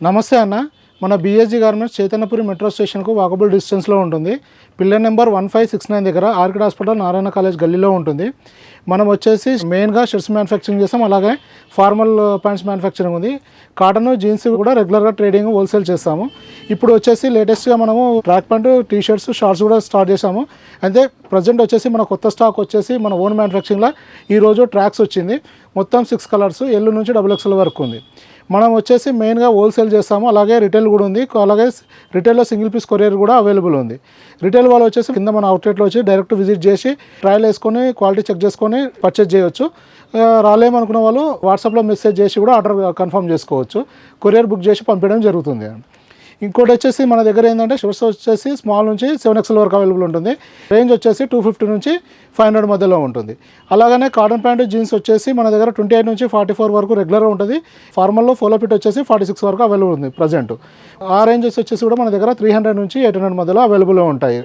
నమస్తే అన్న, మన బిఎస్జీ గార్మెంట్స్ చైతన్యపురి మెట్రో స్టేషన్కు వాకబుల్ డిస్టెన్స్లో ఉంటుంది. పిల్లర్ నెంబర్ 1569 దగ్గర ఆర్కిడ్ హాస్పిటల్ నారాయణ కాలేజ్ గల్లీలో ఉంటుంది. మనం వచ్చేసి మెయిన్గా షర్ట్స్ మ్యానుఫ్యాక్చరింగ్ చేస్తాం, అలాగే ఫార్మల్ ప్యాంట్స్ మ్యానుఫ్యాక్చరింగ్ ఉంది. కాటన్ జీన్స్ కూడా రెగ్యులర్గా ట్రేడింగ్ హోల్సేల్ చేస్తాము. ఇప్పుడు వచ్చేసి లేటెస్ట్గా మనము track pant, T shirts, shorts కూడా స్టార్ట్ చేసాము. అయితే ప్రజెంట్ వచ్చేసి మన కొత్త స్టాక్ వచ్చేసి మన ఓన్ మ్యానుఫ్యాక్చరింగ్లో ఈరోజు ట్రాక్స్ వచ్చింది. మొత్తం 6 కలర్స్, ఎల్ నుంచి XXL వరకు ఉంది. మనం వచ్చేసి మెయిన్గా హోల్సేల్ చేస్తాము, అలాగే రిటైల్ కూడా ఉంది. అలాగే రిటైల్లో సింగిల్ పీస్ కొరియర్ కూడా అవైలబుల్ ఉంది. రిటైల్ వాళ్ళు వచ్చేసి కింద మన అవుట్లెట్లో వచ్చి డైరెక్ట్ విజిట్ చేసి ట్రయల్ వేసుకొని క్వాలిటీ చెక్ చేసుకొని పర్చేజ్ చేయవచ్చు. రాలేమనుకున్న వాళ్ళు వాట్సాప్లో మెసేజ్ చేసి కూడా ఆర్డర్ కన్ఫర్మ్ చేసుకోవచ్చు. కొరియర్ బుక్ చేసి పంపించడం జరుగుతుంది. ఇంకోటి వచ్చేసి మన దగ్గర ఏంటంటే షర్ట్స్ వచ్చేసి స్మాల్ నుంచి 7XL వరకు అవైలబుల్ ఉంటుంది. రేంజ్ వచ్చేసి 250 నుంచి 500 మధ్యలో ఉంటుంది. అలాగనే కాటన్ ప్యాంట్, జీన్స్ వచ్చేసి మన దగ్గర 28 నుంచి 44 వరకు రెగ్యులర్గా ఉంటుంది. ఫార్మల్లో ఫోలో ఫిట్ వచ్చేసి 46 వరకు అవైలబుల్ ఉంది ప్రజెంట్. ఆ రేంజెస్ వచ్చేసి కూడా మన దగ్గర 300 నుంచి 800 మధ్యలో అవైలబుల్గా ఉంటాయి.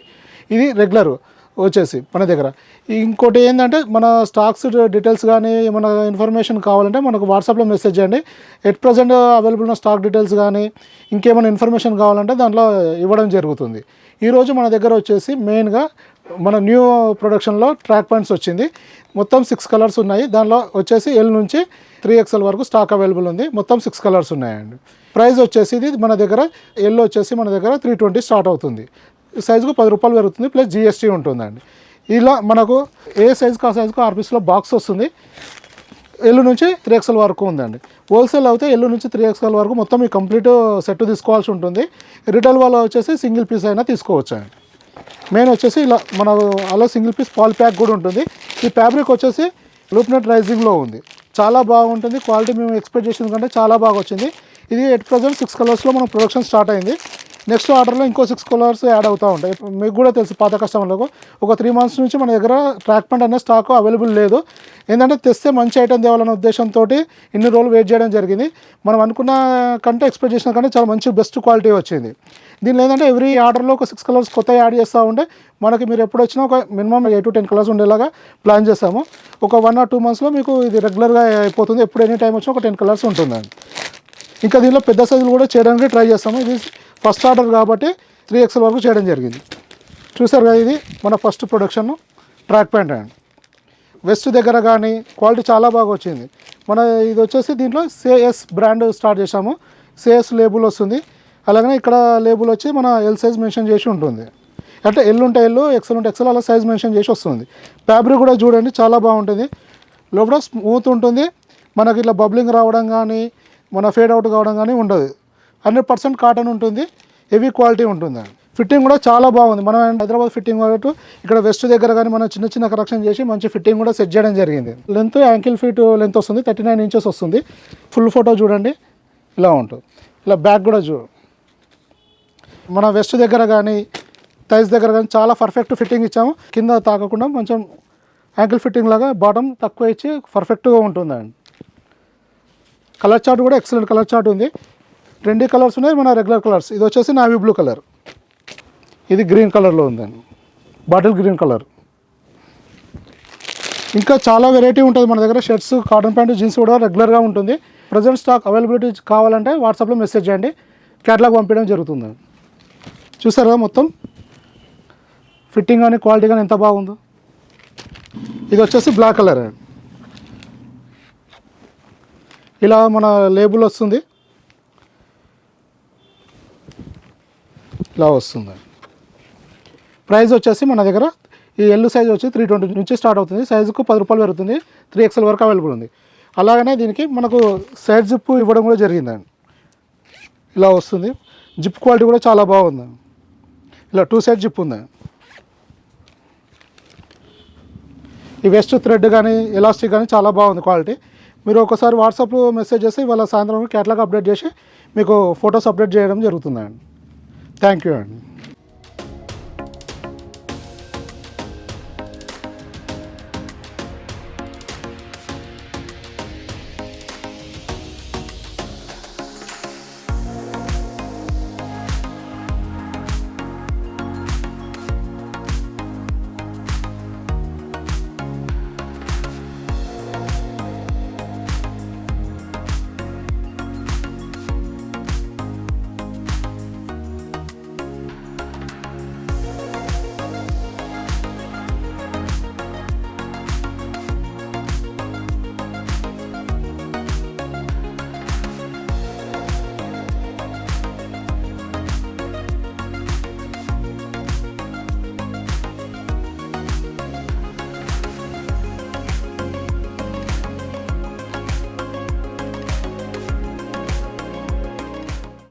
ఇది రెగ్యులర్ వచ్చేసి మన దగ్గర. ఇంకోటి ఏంటంటే మన స్టాక్స్ డీటెయిల్స్ కానీ ఏమైనా ఇన్ఫర్మేషన్ కావాలంటే మనకు వాట్సాప్లో మెసేజ్ చేయండి. ఎట్ ప్రజెంట్ అవైలబుల్ ఉన్న స్టాక్ డీటెయిల్స్ కానీ ఇంకేమైనా ఇన్ఫర్మేషన్ కావాలంటే దాంట్లో ఇవ్వడం జరుగుతుంది. ఈరోజు మన దగ్గర వచ్చేసి మెయిన్గా మన న్యూ ప్రొడక్షన్లో ట్రాక్ ప్యాంట్స్ వచ్చింది. మొత్తం 6 కలర్స్ ఉన్నాయి. దానిలో వచ్చేసి ఎల్ నుంచి 3XL వరకు స్టాక్ అవైలబుల్ ఉంది. మొత్తం 6 కలర్స్ ఉన్నాయండి. ప్రైస్ వచ్చేసి ఇది మన దగ్గర ఎల్ వచ్చేసి మన దగ్గర 320 స్టార్ట్ అవుతుంది. సైజుకు 10 రూపాయలు పెరుగుతుంది, ప్లస్ GST ఉంటుందండి. ఇలా మనకు ఏ సైజుకు ఆ సైజుకు RPSలో బాక్స్ వస్తుంది. ఎల్ నుంచి 3XL వరకు ఉందండి. హోల్సేల్ అయితే ఎల్ నుంచి 3XL వరకు మొత్తం ఈ కంప్లీట్ సెట్ తీసుకోవాల్సి ఉంటుంది. రిటైల్ వాళ్ళు వచ్చేసి సింగిల్ పీస్ అయినా తీసుకోవచ్చు అండి. మెయిన్ వచ్చేసి ఇలా మన అలా సింగిల్ పీస్ పాల్ ప్యాక్ కూడా ఉంటుంది. ఈ ఫ్యాబ్రిక్ వచ్చేసి లూప్నెట్ రైజింగ్లో ఉంది. చాలా బాగుంటుంది. క్వాలిటీ మేము ఎక్స్పెక్ట్ చేసిన కంటే చాలా బాగా వచ్చింది. ఇది ఎట్ ప్రజెంట్ 6 కలర్స్లో మన ప్రొడక్షన్ స్టార్ట్ అయింది. నెక్స్ట్ ఆర్డర్లో ఇంకో 6 కలర్స్ యాడ్ అవుతూ ఉంటాయి. మీకు కూడా తెలుసు, పాత కస్టమర్లకు ఒక 3 మంత్స్ నుంచి మన దగ్గర ట్రాక్ ప్యాంట్ అనే స్టాక్ అవైలబుల్ లేదు. ఏంటంటే తెస్తే మంచి ఐటమ్ తేవాలనే ఉద్దేశంతో ఇన్ని రోజులు వెయిట్ చేయడం జరిగింది. మనం అనుకున్న కంటే ఎక్స్పెక్ట్ చేసిన కంటే చాలా మంచి బెస్ట్ క్వాలిటీ వచ్చింది. దీనిలో ఏంటంటే ఎవ్రీ ఆర్డర్లో ఒక 6 కలర్స్ కొత్త యాడ్ చేస్తూ ఉంటే మనకి మీరు ఎప్పుడు వచ్చినా ఒక మినిమం 8 to 10 కలర్స్ ఉండేలాగా ప్లాన్ చేస్తాము. ఒక 1 or 2 మంత్స్లో మీకు ఇది రెగ్యులర్గా అయిపోతుంది. ఎప్పుడు ఎనీ టైం వచ్చినా ఒక 10 కలర్స్ ఉంటుందండి. ఇంకా దీనిలో పెద్ద సైజులు కూడా చేయడానికి ట్రై చేస్తాము. ఇది ఫస్ట్ ఆర్డర్ కాబట్టి 3XL వరకు చేయడం జరిగింది. చూసారు కదా, ఇది మన ఫస్ట్ ప్రొడక్షన్ ట్రాక్ ప్యాంట్ అండి. వెస్ట్ దగ్గర కానీ క్వాలిటీ చాలా బాగా వచ్చింది. మన ఇది వచ్చేసి దీంట్లో CS బ్రాండ్ స్టార్ట్ చేసాము. CS లేబుల్ వస్తుంది. అలాగనే ఇక్కడ లేబుల్ వచ్చి మన ఎల్ సైజ్ మెన్షన్ చేసి ఉంటుంది. అంటే ఎల్ ఉంటే ఎల్, XL ఉంటే XL, అలా సైజ్ మెన్షన్ చేసి వస్తుంది. ఫ్యాబ్రిక్ కూడా చూడండి చాలా బాగుంటుంది. లోపల స్మూత్ ఉంటుంది. మనకి ఇట్లా బబ్లింగ్ రావడం కానీ మన ఫేడ్ అవుట్ కావడం కానీ ఉండదు. 100% కాటన్ ఉంటుంది. హెవీ క్వాలిటీ ఉంటుంది. ఫిట్టింగ్ కూడా చాలా బాగుంది. మనం హైదరాబాద్ ఫిట్టింగ్ కాబట్టి ఇక్కడ వెస్ట్ దగ్గర కానీ మనం చిన్న చిన్న కరెక్షన్ చేసి మంచి ఫిట్టింగ్ కూడా సెట్ చేయడం జరిగింది. లెంత్ యాంకిల్ ఫీట్ లెంత్ వస్తుంది, 39 ఇంచెస్ వస్తుంది. ఫుల్ ఫోటో చూడండి ఇలా ఉంటుంది. ఇలా బ్యాక్ కూడా మన వెస్ట్ దగ్గర కానీ థైస్ దగ్గర కానీ చాలా పర్ఫెక్ట్ ఫిట్టింగ్ ఇచ్చాము. కింద తాకకుండా కొంచెం యాంకిల్ ఫిట్టింగ్ లాగా బాటమ్ తక్కువ ఇచ్చి పర్ఫెక్ట్గా ఉంటుందండి. కలర్ చార్ట్ కూడా ఎక్సలెంట్ కలర్ చార్ట్ ఉంది. 2 కలర్స్ ఉన్నాయి మన రెగ్యులర్ కలర్స్. ఇది వచ్చేసి నావీ బ్లూ కలర్, ఇది గ్రీన్ కలర్లో ఉందండి, బాటిల్ గ్రీన్ కలర్. ఇంకా చాలా వెరైటీ ఉంటుంది మన దగ్గర. షర్ట్స్, కాటన్ ప్యాంటు, జీన్స్ కూడా రెగ్యులర్గా ఉంటుంది. ప్రజెంట్ స్టాక్ అవైలబిలిటీ కావాలంటే వాట్సాప్లో మెసేజ్ చేయండి, క్యాటలాగ్ పంపించడం జరుగుతుంది. చూసారా మొత్తం ఫిట్టింగ్ కానీ క్వాలిటీ కానీ ఎంత బాగుందో. ఇది వచ్చేసి బ్లాక్ కలర్. ఇలా మన లేబుల్ వస్తుంది, ఇలా వస్తుంది. ప్రైస్ వచ్చేసి మన దగ్గర ఈ ఎల్ సైజ్ వచ్చి 320 నుంచి స్టార్ట్ అవుతుంది. సైజుకు 10 రూపాయలు పెరుగుతుంది. 3XL వరకు అవైలబుల్ ఉంది. అలాగనే దీనికి మనకు సైడ్ జిప్ ఇవ్వడం కూడా జరిగిందండి. ఇలా వస్తుంది. జిప్ క్వాలిటీ కూడా చాలా బాగుంది. ఇలా 2 సైడ్ జిప్ ఉంది. ఈ వెస్ట్ థ్రెడ్ కానీ ఎలాస్టిక్ కానీ చాలా బాగుంది క్వాలిటీ. మీరు ఒకసారి వాట్సాప్లో మెసేజ్ చేసి ఇవాళ సాయంత్రం క్యాటలాగ్ అప్డేట్ చేసి మీకు ఫొటోస్ అప్డేట్ చేయడం జరుగుతుందండి. థ్యాంక్ యూ అండి.